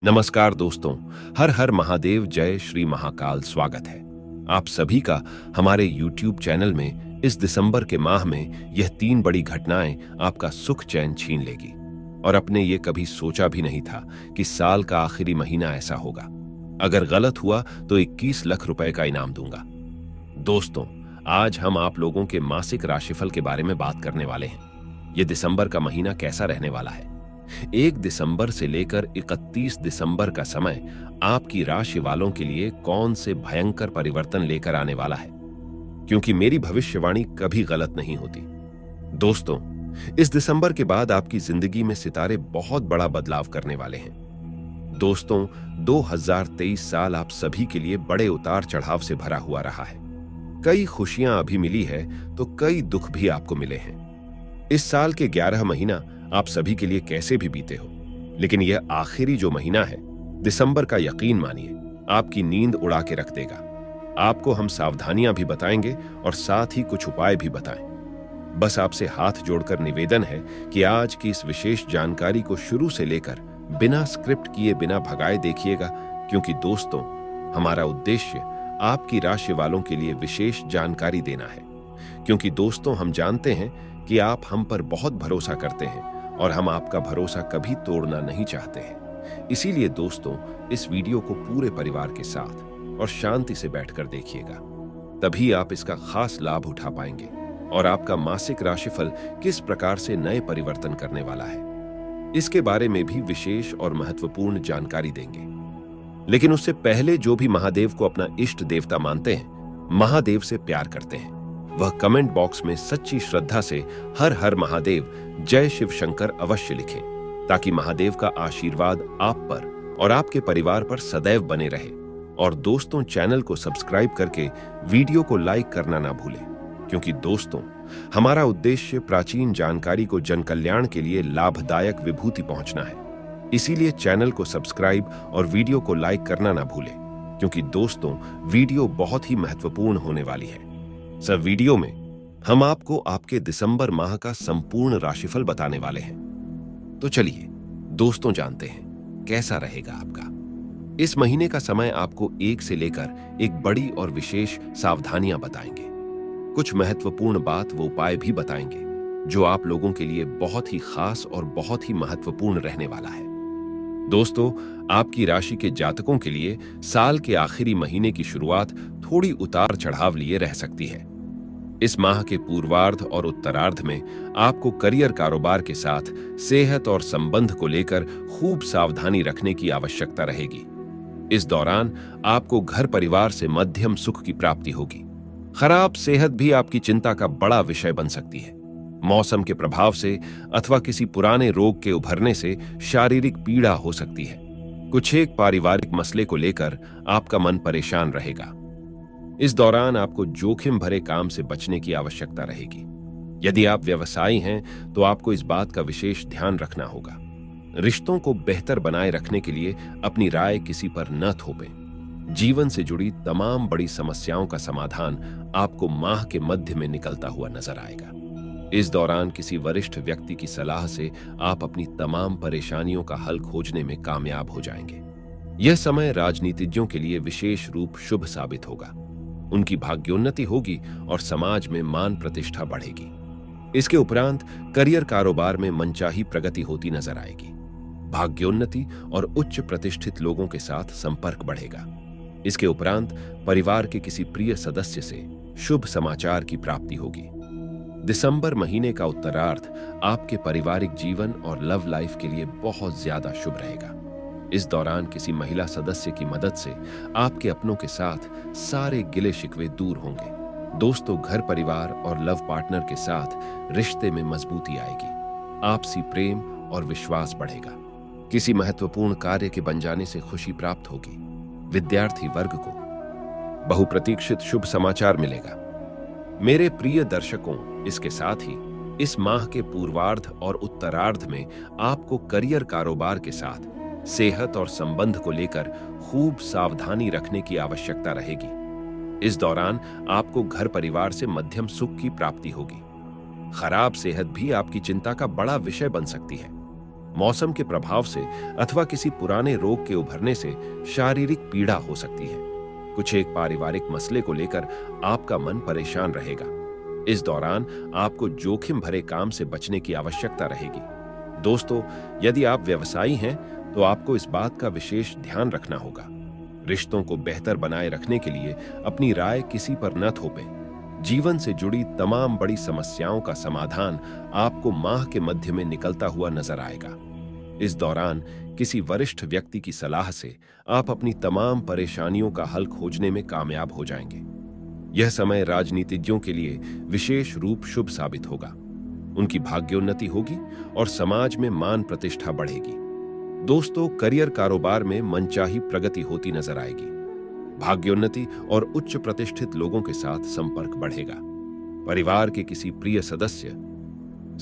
नमस्कार दोस्तों। हर हर महादेव, जय श्री महाकाल। स्वागत है आप सभी का हमारे YouTube चैनल में। इस दिसंबर के माह में यह 3 बड़ी घटनाएं आपका सुख चैन छीन लेगी और अपने ये कभी सोचा भी नहीं था कि साल का आखिरी महीना ऐसा होगा। अगर गलत हुआ तो 21 लाख रुपए का इनाम दूंगा। दोस्तों, आज हम आप लोगों के मासिक राशिफल के बारे में बात करने वाले हैं। ये दिसंबर का महीना कैसा रहने वाला है। 1 दिसंबर से लेकर 31 दिसंबर का समय आपकी राशि वालों के लिए कौन से भयंकर परिवर्तन लेकर आने वाला है, क्योंकि मेरी भविष्यवाणी कभी गलत नहीं होती। दोस्तों, इस दिसंबर के बाद आपकी जिंदगी में सितारे बहुत बड़ा बदलाव करने वाले हैं। दोस्तों, 2023 साल आप सभी के लिए बड़े उतार चढ़ाव से भरा हुआ रहा है। कई खुशियां अभी मिली है तो कई दुख भी आपको मिले हैं। इस साल के 11 महीना आप सभी के लिए कैसे भी बीते हो, लेकिन यह आखिरी जो महीना है दिसंबर का, यकीन मानिए आपकी नींद उड़ा के रख देगा। आपको हम सावधानियां भी बताएंगे और साथ ही कुछ उपाय भी बताएं। बस आपसे हाथ जोड़कर निवेदन है कि आज की इस विशेष जानकारी को शुरू से लेकर बिना स्क्रिप्ट किए बिना भगाए देखिएगा, क्योंकि दोस्तों, हमारा उद्देश्य आपकी राशि वालों के लिए विशेष जानकारी देना है। क्योंकि दोस्तों, हम जानते हैं कि आप हम पर बहुत भरोसा करते हैं और हम आपका भरोसा कभी तोड़ना नहीं चाहते हैं। इसीलिए दोस्तों, इस वीडियो को पूरे परिवार के साथ और शांति से बैठकर देखिएगा, तभी आप इसका खास लाभ उठा पाएंगे और आपका मासिक राशिफल किस प्रकार से नए परिवर्तन करने वाला है, इसके बारे में भी विशेष और महत्वपूर्ण जानकारी देंगे। लेकिन उससे पहले, जो भी महादेव को अपना इष्ट देवता मानते हैं, महादेव से प्यार करते हैं, वह कमेंट बॉक्स में सच्ची श्रद्धा से हर हर महादेव, जय शिव शंकर अवश्य लिखें, ताकि महादेव का आशीर्वाद आप पर और आपके परिवार पर सदैव बने रहे। और दोस्तों, चैनल को सब्सक्राइब करके वीडियो को लाइक करना ना भूलें, क्योंकि दोस्तों, हमारा उद्देश्य प्राचीन जानकारी को जन कल्याण के लिए लाभदायक विभूति पहुंचना है। इसीलिए चैनल को सब्सक्राइब और वीडियो को लाइक करना ना भूलें, क्योंकि दोस्तों, वीडियो बहुत ही महत्वपूर्ण होने वाली है। सर, वीडियो में हम आपको आपके दिसंबर माह का संपूर्ण राशिफल बताने वाले हैं। तो चलिए दोस्तों, जानते हैं कैसा रहेगा आपका इस महीने का समय। आपको 1 से लेकर एक बड़ी और विशेष सावधानियां बताएंगे। कुछ महत्वपूर्ण बात व उपाय भी बताएंगे जो आप लोगों के लिए बहुत ही खास और बहुत ही महत्वपूर्ण रहने वाला है। दोस्तों, आपकी राशि के जातकों के लिए साल के आखिरी महीने की शुरुआत थोड़ी उतार चढ़ाव लिए रह सकती है। इस माह के पूर्वार्ध और उत्तरार्ध में आपको करियर, कारोबार के साथ सेहत और संबंध को लेकर खूब सावधानी रखने की आवश्यकता रहेगी। इस दौरान आपको घर परिवार से मध्यम सुख की प्राप्ति होगी। खराब सेहत भी आपकी चिंता का बड़ा विषय बन सकती है। मौसम के प्रभाव से अथवा किसी पुराने रोग के उभरने से शारीरिक पीड़ा हो सकती है। कुछ एक पारिवारिक मसले को लेकर आपका मन परेशान रहेगा। इस दौरान आपको जोखिम भरे काम से बचने की आवश्यकता रहेगी। यदि आप व्यवसायी हैं तो आपको इस बात का विशेष ध्यान रखना होगा। रिश्तों को बेहतर बनाए रखने के लिए अपनी राय किसी पर न थोपें। जीवन से जुड़ी तमाम बड़ी समस्याओं का समाधान आपको माह के मध्य में निकलता हुआ नजर आएगा। इस दौरान किसी वरिष्ठ व्यक्ति की सलाह से आप अपनी तमाम परेशानियों का हल खोजने में कामयाब हो जाएंगे। यह समय राजनीतिज्ञों के लिए विशेष रूप शुभ साबित होगा। उनकी भाग्योन्नति होगी और समाज में मान प्रतिष्ठा बढ़ेगी। इसके उपरांत करियर, कारोबार में मनचाही प्रगति होती नजर आएगी। भाग्योन्नति और उच्च प्रतिष्ठित लोगों के साथ संपर्क बढ़ेगा। इसके उपरांत परिवार के किसी प्रिय सदस्य से शुभ समाचार की प्राप्ति होगी। दिसंबर महीने का उत्तरार्ध आपके पारिवारिक जीवन और लव लाइफ के लिए बहुत ज्यादा शुभ रहेगा। इस दौरान किसी महिला सदस्य की मदद से आपके अपनों के साथ सारे गिले शिकवे दूर होंगे। दोस्तों, घर परिवार और लव पार्टनर के साथ रिश्ते में मजबूती आएगी। आपसी प्रेम और विश्वास बढ़ेगा। किसी महत्वपूर्ण कार्य के बन जाने से खुशी प्राप्त होगी। विद्यार्थी वर्ग को बहुप्रतीक्षित शुभ समाचार मिलेगा। मेरे प्रिय दर्शकों, इसके साथ ही इस माह के पूर्वार्ध और उत्तरार्ध में आपको करियर, कारोबार के साथ सेहत और संबंध को लेकर खूब सावधानी रखने की आवश्यकता रहेगी। इस दौरान आपको घर परिवार से मध्यम सुख की प्राप्ति होगी। खराब सेहत भी आपकी चिंता का बड़ा विषय बन सकती है। मौसम के प्रभाव से अथवा किसी पुराने रोग के उभरने से शारीरिक पीड़ा हो सकती है। कुछ एक पारिवारिक मसले को लेकर आपका मन परेशान रहेगा। इस दौरान आपको जोखिम भरे काम से बचने की आवश्यकता रहेगी। दोस्तों, यदि आप व्यवसायी हैं तो आपको इस बात का विशेष ध्यान रखना होगा। रिश्तों को बेहतर बनाए रखने के लिए अपनी राय किसी पर न थोपें। जीवन से जुड़ी तमाम बड़ी समस्याओं का समाधान आपको माह के मध्य में निकलता हुआ नजर आएगा। इस दौरान किसी वरिष्ठ व्यक्ति की सलाह से आप अपनी तमाम परेशानियों का हल खोजने में कामयाब हो जाएंगे। यह समय राजनीतिज्ञों के लिए विशेष रूप शुभ साबित होगा। उनकी भाग्योन्नति होगी और समाज में मान प्रतिष्ठा बढ़ेगी। दोस्तों, करियर कारोबार में मनचाही प्रगति होती नजर आएगी। भाग्योन्नति और उच्च प्रतिष्ठित लोगों के साथ संपर्क बढ़ेगा। परिवार के किसी प्रिय सदस्य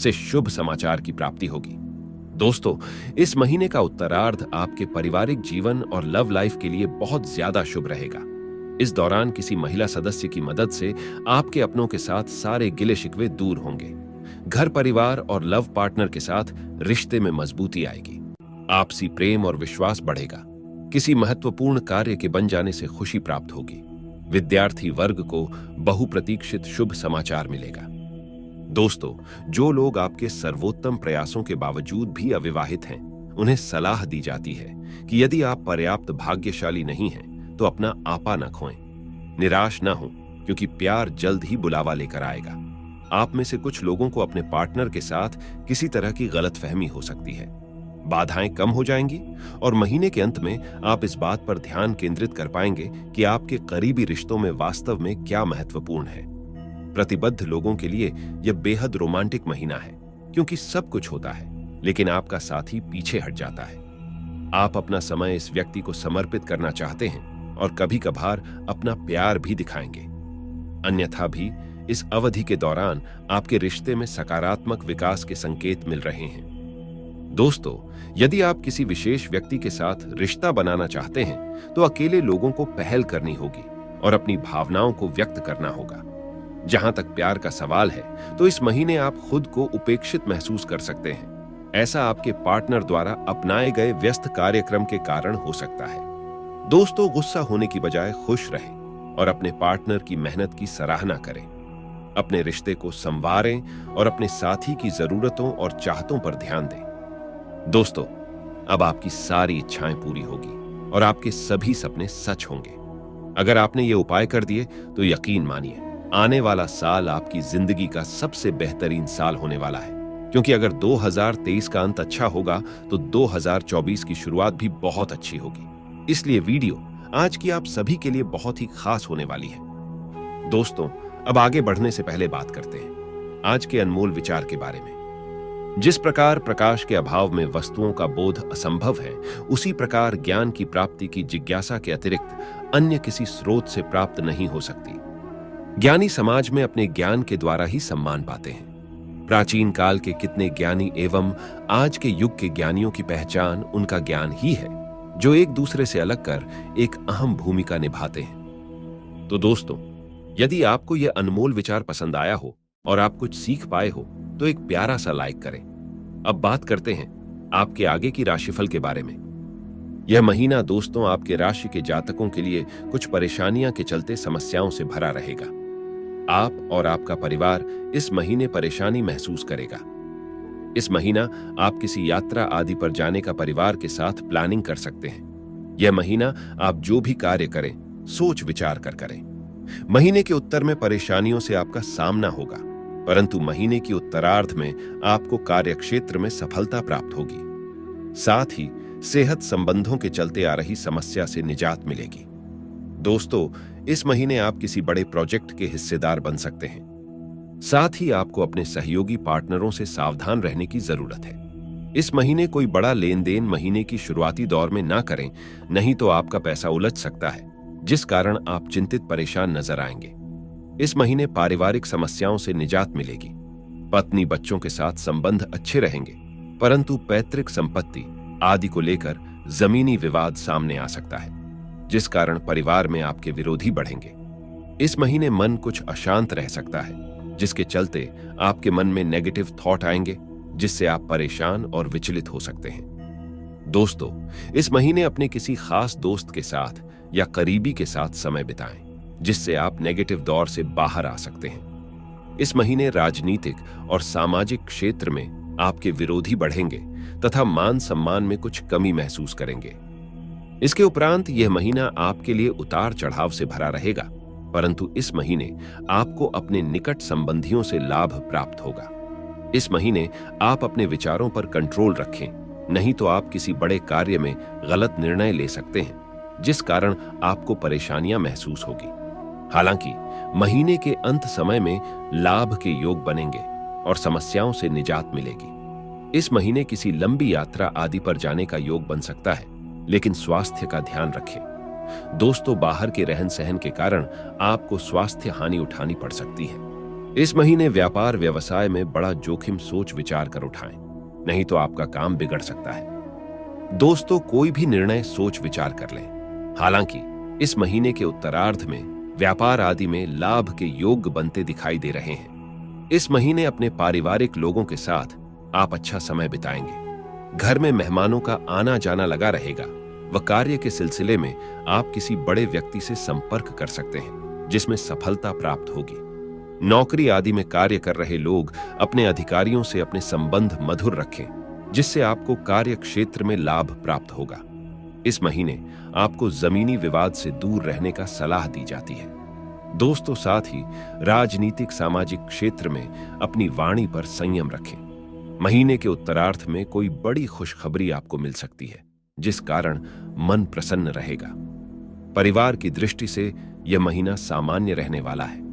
से शुभ समाचार की प्राप्ति होगी। दोस्तों, इस महीने का उत्तरार्ध आपके पारिवारिक जीवन और लव लाइफ के लिए बहुत ज्यादा शुभ रहेगा। इस दौरान किसी महिला सदस्य की मदद से आपके अपनों के साथ सारे गिले शिकवे दूर होंगे। घर परिवार और लव पार्टनर के साथ रिश्ते में मजबूती आएगी। आपसी प्रेम और विश्वास बढ़ेगा। किसी महत्वपूर्ण कार्य के बन जाने से खुशी प्राप्त होगी। विद्यार्थी वर्ग को बहुप्रतीक्षित शुभ समाचार मिलेगा। दोस्तों, जो लोग आपके सर्वोत्तम प्रयासों के बावजूद भी अविवाहित हैं, उन्हें सलाह दी जाती है कि यदि आप पर्याप्त भाग्यशाली नहीं हैं तो अपना आपा न खोएं। निराश न हो, क्योंकि प्यार जल्द ही बुलावा लेकर आएगा। आप में से कुछ लोगों को अपने पार्टनर के साथ किसी तरह की गलतफहमी हो सकती है। बाधाएं कम हो जाएंगी और महीने के अंत में आप इस बात पर ध्यान केंद्रित कर पाएंगे कि आपके करीबी रिश्तों में वास्तव में क्या महत्वपूर्ण है। प्रतिबद्ध लोगों के लिए यह बेहद रोमांटिक महीना है, क्योंकि सब कुछ होता है लेकिन आपका साथी पीछे हट जाता है। आप अपना समय इस व्यक्ति को समर्पित करना चाहते हैं और कभी कभार अपना प्यार भी दिखाएंगे। अन्यथा भी इस अवधि के दौरान आपके रिश्ते में सकारात्मक विकास के संकेत मिल रहे हैं। दोस्तों, यदि आप किसी विशेष व्यक्ति के साथ रिश्ता बनाना चाहते हैं तो अकेले लोगों को पहल करनी होगी और अपनी भावनाओं को व्यक्त करना होगा। जहां तक प्यार का सवाल है तो इस महीने आप खुद को उपेक्षित महसूस कर सकते हैं। ऐसा आपके पार्टनर द्वारा अपनाए गए व्यस्त कार्यक्रम के कारण हो सकता है। दोस्तों, गुस्सा होने की बजाय खुश रहें और अपने पार्टनर की मेहनत की सराहना करें। अपने रिश्ते को संवारें और अपने साथी की जरूरतों और चाहतों पर ध्यान दें। दोस्तों, अब आपकी सारी इच्छाएं पूरी होगी और आपके सभी सपने सच होंगे। अगर आपने ये उपाय कर दिए तो यकीन मानिए, आने वाला साल आपकी जिंदगी का सबसे बेहतरीन साल होने वाला है। क्योंकि अगर 2023 का अंत अच्छा होगा तो 2024 की शुरुआत भी बहुत अच्छी होगी। इसलिए वीडियो आज की आप सभी के लिए बहुत ही खास होने वाली है। दोस्तों, अब आगे बढ़ने से पहले बात करते हैं आज के अनमोल विचार के बारे में। जिस प्रकार प्रकाश के अभाव में वस्तुओं का बोध असंभव है, उसी प्रकार ज्ञान की प्राप्ति की जिज्ञासा के अतिरिक्त अन्य किसी स्रोत से प्राप्त नहीं हो सकती। ज्ञानी समाज में अपने ज्ञान के द्वारा ही सम्मान पाते हैं। प्राचीन काल के कितने ज्ञानी एवं आज के युग के ज्ञानियों की पहचान उनका ज्ञान ही है, जो एक दूसरे से अलग कर एक अहम भूमिका निभाते हैं। तो दोस्तों, यदि आपको यह अनमोल विचार पसंद आया हो और आप कुछ सीख पाए हो तो एक प्यारा सा लाइक करें। अब बात करते हैं आपके आगे की राशिफल के बारे में। यह महीना दोस्तों आपके राशि के जातकों के लिए कुछ परेशानियां के चलते समस्याओं से भरा रहेगा। आप और आपका परिवार इस महीने परेशानी महसूस करेगा। इस महीना आप किसी यात्रा आदि पर जाने का परिवार के साथ प्लानिंग कर सकते हैं। यह महीना आप जो भी कार्य करें सोच विचार कर करें। महीने के उत्तर में परेशानियों से आपका सामना होगा, परंतु महीने की उत्तरार्ध में आपको कार्यक्षेत्र में सफलता प्राप्त होगी। साथ ही सेहत संबंधों के चलते आ रही समस्या से निजात मिलेगी। दोस्तों, इस महीने आप किसी बड़े प्रोजेक्ट के हिस्सेदार बन सकते हैं। साथ ही आपको अपने सहयोगी पार्टनरों से सावधान रहने की जरूरत है। इस महीने कोई बड़ा लेन देन महीने की शुरुआती दौर में ना करें, नहीं तो आपका पैसा उलझ सकता है, जिस कारण आप चिंतित परेशान नजर आएंगे। इस महीने पारिवारिक समस्याओं से निजात मिलेगी। पत्नी बच्चों के साथ संबंध अच्छे रहेंगे, परंतु पैतृक संपत्ति आदि को लेकर जमीनी विवाद सामने आ सकता है, जिस कारण परिवार में आपके विरोधी बढ़ेंगे। इस महीने मन कुछ अशांत रह सकता है, जिसके चलते आपके मन में नेगेटिव थॉट आएंगे, जिससे आप परेशान और विचलित हो सकते हैं। दोस्तों, इस महीने अपने किसी खास दोस्त के साथ या करीबी के साथ समय बिताएं, जिससे आप नेगेटिव दौर से बाहर आ सकते हैं। इस महीने राजनीतिक और सामाजिक क्षेत्र में आपके विरोधी बढ़ेंगे तथा मान सम्मान में कुछ कमी महसूस करेंगे। इसके उपरांत यह महीना आपके लिए उतार चढ़ाव से भरा रहेगा, परंतु इस महीने आपको अपने निकट संबंधियों से लाभ प्राप्त होगा। इस महीने आप अपने विचारों पर कंट्रोल रखें, नहीं तो आप किसी बड़े कार्य में गलत निर्णय ले सकते हैं, जिस कारण आपको परेशानियां महसूस होगी। हालांकि महीने के अंत समय में लाभ के योग बनेंगे और समस्याओं से निजात मिलेगी। इस महीने किसी लंबी यात्रा आदि पर जाने का योग बन सकता है, लेकिन स्वास्थ्य का ध्यान रखें। दोस्तों, बाहर के रहन सहन के कारण आपको स्वास्थ्य हानि उठानी पड़ सकती है। इस महीने व्यापार व्यवसाय में बड़ा जोखिम सोच विचार कर उठाएं, नहीं तो आपका काम बिगड़ सकता है। दोस्तों, कोई भी निर्णय सोच विचार कर लें। हालांकि इस महीने के उत्तरार्ध में व्यापार आदि में लाभ के योग बनते दिखाई दे रहे हैं। इस महीने अपने पारिवारिक लोगों के साथ आप अच्छा समय बिताएंगे। घर में मेहमानों का आना जाना लगा रहेगा व कार्य के सिलसिले में आप किसी बड़े व्यक्ति से संपर्क कर सकते हैं, जिसमें सफलता प्राप्त होगी। नौकरी आदि में कार्य कर रहे लोग अपने अधिकारियों से अपने संबंध मधुर रखें, जिससे आपको कार्य क्षेत्र में लाभ प्राप्त होगा। इस महीने आपको जमीनी विवाद से दूर रहने का सलाह दी जाती है। दोस्तों, साथ ही राजनीतिक सामाजिक क्षेत्र में अपनी वाणी पर संयम रखें। महीने के उत्तरार्ध में कोई बड़ी खुशखबरी आपको मिल सकती है, जिस कारण मन प्रसन्न रहेगा। परिवार की दृष्टि से यह महीना सामान्य रहने वाला है।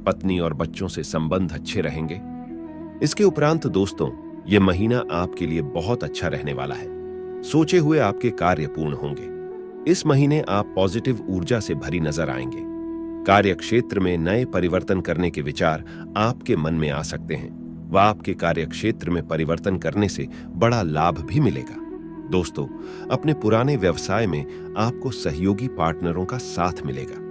पत्नी और बच्चों से संबंध अच्छे रहेंगे। इसके उपरांत दोस्तों, यह महीना आपके लिए बहुत अच्छा रहने वाला है। सोचे हुए आपके कार्य पूर्ण होंगे। इस महीने आप पॉजिटिव ऊर्जा से भरी नजर आएंगे। कार्य क्षेत्र में नए परिवर्तन करने के विचार आपके मन में आ सकते हैं व आपके कार्य क्षेत्र में परिवर्तन करने से बड़ा लाभ भी मिलेगा। दोस्तों, अपने पुराने व्यवसाय में आपको सहयोगी पार्टनरों का साथ मिलेगा।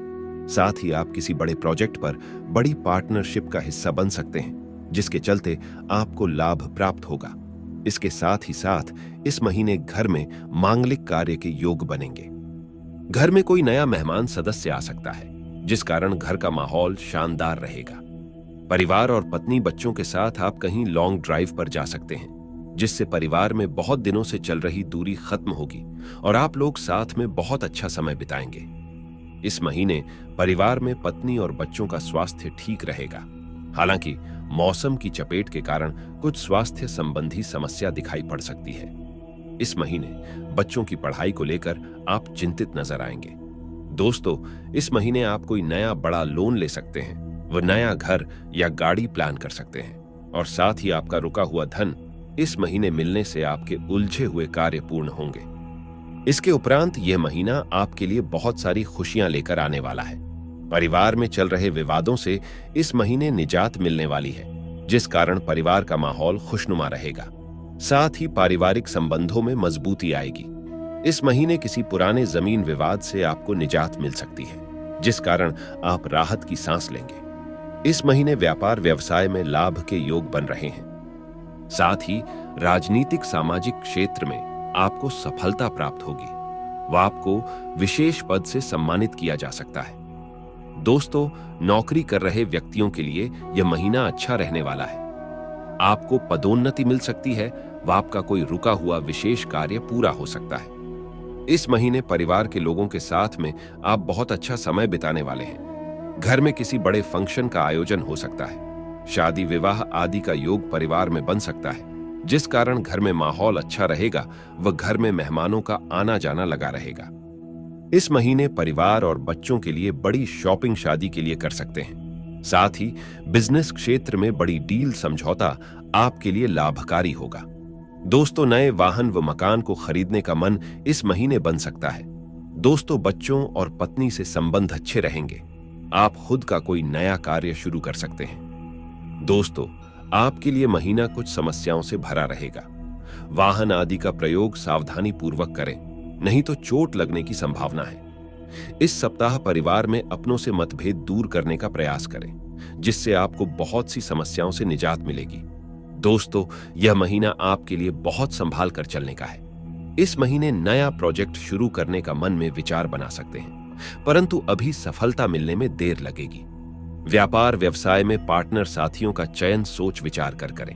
साथ ही आप किसी बड़े प्रोजेक्ट पर बड़ी पार्टनरशिप का हिस्सा बन सकते हैं, जिसके चलते आपको लाभ प्राप्त होगा। इसके साथ ही साथ इस महीने घर में मांगलिक कार्य के योग बनेंगे। घर में कोई नया मेहमान सदस्य आ सकता है, जिस कारण घर का माहौल शानदार रहेगा। परिवार और पत्नी बच्चों के साथ आप कहीं लॉन्ग ड्राइव पर जा सकते हैं, जिससे परिवार में बहुत दिनों से चल रही दूरी खत्म होगी और आप लोग साथ में बहुत अच्छा समय बिताएंगे। इस महीने परिवार में पत्नी और बच्चों का स्वास्थ्य ठीक रहेगा। हालांकि मौसम की चपेट के कारण कुछ स्वास्थ्य संबंधी समस्या दिखाई पड़ सकती है। इस महीने बच्चों की पढ़ाई को लेकर आप चिंतित नजर आएंगे। दोस्तों, इस महीने आप कोई नया बड़ा लोन ले सकते हैं, वह नया घर या गाड़ी प्लान कर सकते हैं और साथ ही आपका रुका हुआ धन इस महीने मिलने से आपके उलझे हुए कार्य पूर्ण होंगे। इसके उपरांत यह महीना आपके लिए बहुत सारी खुशियां लेकर आने वाला है। परिवार में चल रहे विवादों से इस महीने निजात मिलने वाली है, जिस कारण परिवार का माहौल खुशनुमा रहेगा। साथ ही पारिवारिक संबंधों में मजबूती आएगी। इस महीने किसी पुराने जमीन विवाद से आपको निजात मिल सकती है, जिस कारण आप राहत की सांस लेंगे। इस महीने व्यापार व्यवसाय में लाभ के योग बन रहे हैं। साथ ही राजनीतिक सामाजिक क्षेत्र में आपको सफलता प्राप्त होगी व आपको विशेष पद से सम्मानित किया जा सकता है। दोस्तों, नौकरी कर रहे व्यक्तियों के लिए यह महीना अच्छा रहने वाला है। आपको पदोन्नति मिल सकती है व आपका कोई रुका हुआ विशेष कार्य पूरा हो सकता है। इस महीने परिवार के लोगों के साथ में आप बहुत अच्छा समय बिताने वाले हैं। घर में किसी बड़े फंक्शन का आयोजन हो सकता है। शादी विवाह आदि का योग परिवार में बन सकता है, जिस कारण घर में माहौल अच्छा रहेगा व घर में मेहमानों का आना जाना लगा रहेगा। इस महीने परिवार और बच्चों के लिए बड़ी शॉपिंग शादी के लिए कर सकते हैं। साथ ही बिजनेस क्षेत्र में बड़ी डील समझौता आपके लिए लाभकारी होगा। दोस्तों, नए वाहन व मकान को खरीदने का मन इस महीने बन सकता है। दोस्तों, बच्चों और पत्नी से संबंध अच्छे रहेंगे। आप खुद का कोई नया कार्य शुरू कर सकते हैं। दोस्तों, आपके लिए महीना कुछ समस्याओं से भरा रहेगा। वाहन आदि का प्रयोग सावधानी पूर्वक करें, नहीं तो चोट लगने की संभावना है। इस सप्ताह परिवार में अपनों से मतभेद दूर करने का प्रयास करें, जिससे आपको बहुत सी समस्याओं से निजात मिलेगी। दोस्तों, यह महीना आपके लिए बहुत संभाल कर चलने का है। इस महीने नया प्रोजेक्ट शुरू करने का मन में विचार बना सकते हैं, परंतु अभी सफलता मिलने में देर लगेगी। व्यापार व्यवसाय में पार्टनर साथियों का चयन सोच विचार कर करें।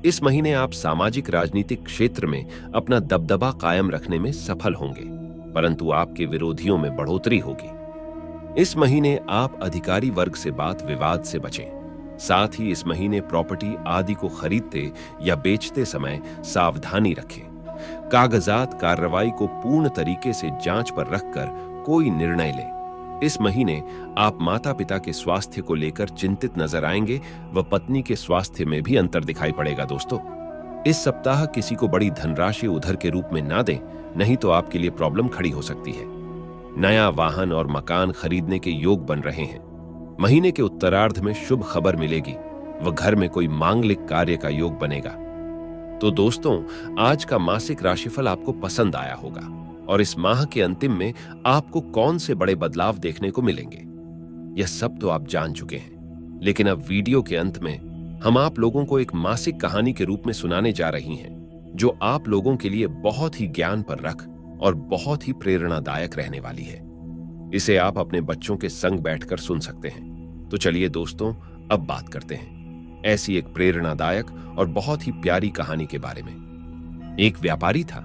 इस महीने आप सामाजिक राजनीतिक क्षेत्र में अपना दबदबा कायम रखने में सफल होंगे, परंतु आपके विरोधियों में बढ़ोतरी होगी। इस महीने आप अधिकारी वर्ग से बात विवाद से बचें। साथ ही इस महीने प्रॉपर्टी आदि को खरीदते या बेचते समय सावधानी रखें। कागजात कार्रवाई को पूर्ण तरीके से जांच पर रखकर कोई निर्णय लें। इस महीने आप माता पिता के स्वास्थ्य को लेकर चिंतित नजर आएंगे व पत्नी के स्वास्थ्य में भी अंतर दिखाई पड़ेगा। दोस्तों, इस सप्ताह किसी को बड़ी धनराशि उधार के रूप में ना दें, नहीं तो आपके लिए प्रॉब्लम खड़ी हो सकती है। नया वाहन और मकान खरीदने के योग बन रहे हैं। महीने के उत्तरार्ध में शुभ खबर मिलेगी व घर में कोई मांगलिक कार्य का योग बनेगा। तो दोस्तों, आज का मासिक राशिफल आपको पसंद आया होगा और इस माह के अंतिम में आपको कौन से बड़े बदलाव देखने को मिलेंगे, यह सब तो आप जान चुके हैं। लेकिन अब वीडियो के अंत में हम आप लोगों को एक मासिक कहानी के रूप में सुनाने जा रही हैं, जो आप लोगों के लिए बहुत ही ज्ञान पर रख और बहुत ही प्रेरणादायक रहने वाली है। इसे आप अपने बच्चों के संग बैठकर सुन सकते हैं। तो चलिए दोस्तों, अब बात करते हैं ऐसी एक प्रेरणादायक और बहुत ही प्यारी कहानी के बारे में। एक व्यापारी था।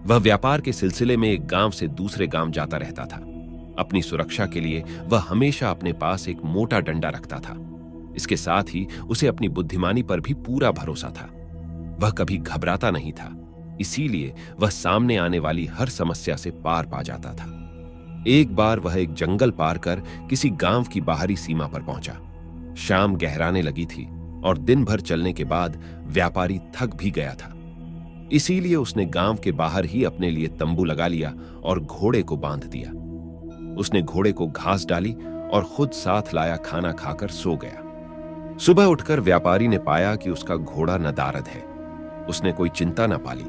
वह व्यापार के सिलसिले में एक गांव से दूसरे गांव जाता रहता था। अपनी सुरक्षा के लिए वह हमेशा अपने पास एक मोटा डंडा रखता था। इसके साथ ही उसे अपनी बुद्धिमानी पर भी पूरा भरोसा था। वह कभी घबराता नहीं था, इसीलिए वह सामने आने वाली हर समस्या से पार पा जाता था। एक बार वह एक जंगल पार कर किसी गांव की बाहरी सीमा पर पहुंचा। शाम गहराने लगी थी और दिन भर चलने के बाद व्यापारी थक भी गया था। इसीलिए उसने गांव के बाहर ही अपने लिए तंबू लगा लिया और घोड़े को बांध दिया। उसने घोड़े को घास डाली और खुद साथ लाया खाना खाकर सो गया। सुबह उठकर व्यापारी ने पाया कि उसका घोड़ा नदारद है। उसने कोई चिंता न पाली,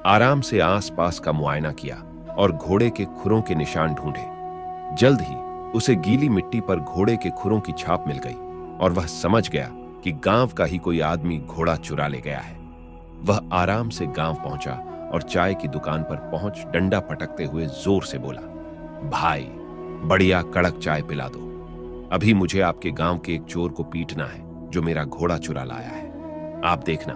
आराम से आसपास का मुआयना किया और घोड़े के खुरों के निशान ढूंढे। जल्द ही उसे गीली मिट्टी पर घोड़े के खुरों की छाप मिल गई और वह समझ गया कि गांव का ही कोई आदमी घोड़ा चुरा ले गया है। वह आराम से गांव पहुंचा और चाय की दुकान पर पहुंच डंडा पटकते हुए जोर से बोला, भाई, बढ़िया कड़क चाय पिला दो। अभी मुझे आपके गांव के एक चोर को पीटना है जो मेरा घोड़ा चुरा लाया है। आप देखना,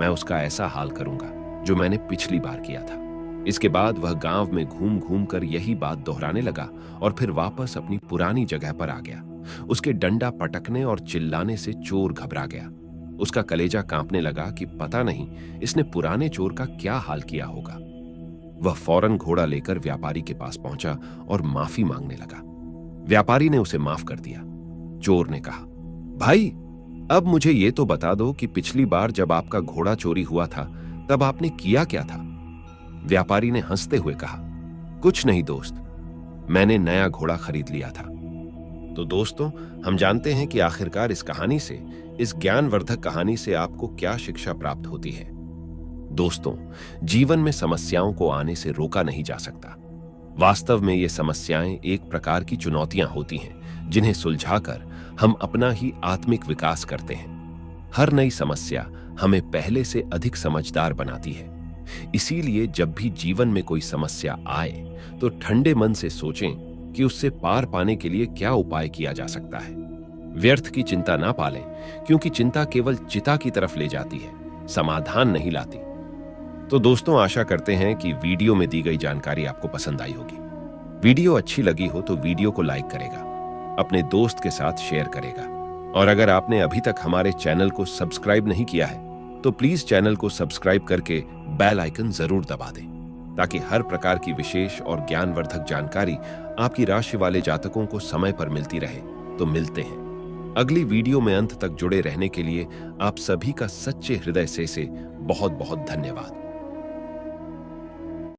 मैं उसका ऐसा हाल करूंगा जो मैंने पिछली बार किया था। इसके बाद वह गांव में घूम घूम कर यही बात दोहराने लगा और फिर वापस अपनी पुरानी जगह पर आ गया। उसके डंडा पटकने और चिल्लाने से चोर घबरा गया। उसका कलेजा कांपने लगा कि पता नहीं इसने पुराने चोर का क्या हाल किया होगा। वह फौरन घोड़ा लेकर व्यापारी के पास पहुंचा और माफी मांगने लगा। व्यापारी ने उसे माफ कर दिया। चोर ने कहा, भाई, अब मुझे ये तो बता दो कि पिछली बार जब आपका घोड़ा चोरी हुआ था तब आपने किया क्या था? व्यापारी ने हंसते हुए कहा, कुछ नहीं दोस्त, मैंने नया घोड़ा खरीद लिया था। तो दोस्तों, हम जानते हैं कि आखिरकार इस कहानी से, इस ज्ञानवर्धक कहानी से आपको क्या शिक्षा प्राप्त होती है। दोस्तों, जीवन में समस्याओं को आने से रोका नहीं जा सकता। वास्तव में ये समस्याएं एक प्रकार की चुनौतियां होती हैं जिन्हें सुलझाकर हम अपना ही आत्मिक विकास करते हैं। हर नई समस्या हमें पहले से अधिक समझदार बनाती है। इसीलिए जब भी जीवन में कोई समस्या आए तो ठंडे मन से सोचें कि उससे पार पाने के लिए क्या उपाय किया जा सकता है। व्यर्थ की चिंता ना पालें, क्योंकि चिंता केवल चिता की तरफ ले जाती है, समाधान नहीं लाती। तो दोस्तों, आशा करते हैं कि वीडियो में दी गई जानकारी आपको पसंद आई होगी। वीडियो अच्छी लगी हो तो वीडियो को लाइक करेगा, अपने दोस्त के साथ शेयर करेगा, और अगर आपने अभी तक हमारे चैनल को सब्सक्राइब नहीं किया है तो प्लीज चैनल को सब्सक्राइब करके बेल आइकन जरूर दबा दें, ताकि हर प्रकार की विशेष और ज्ञानवर्धक जानकारी आपकी राशि वाले जातकों को समय पर मिलती रहे। तो मिलते हैं अगली वीडियो में। अंत तक जुड़े रहने के लिए आप सभी का सच्चे हृदय से बहुत बहुत धन्यवाद।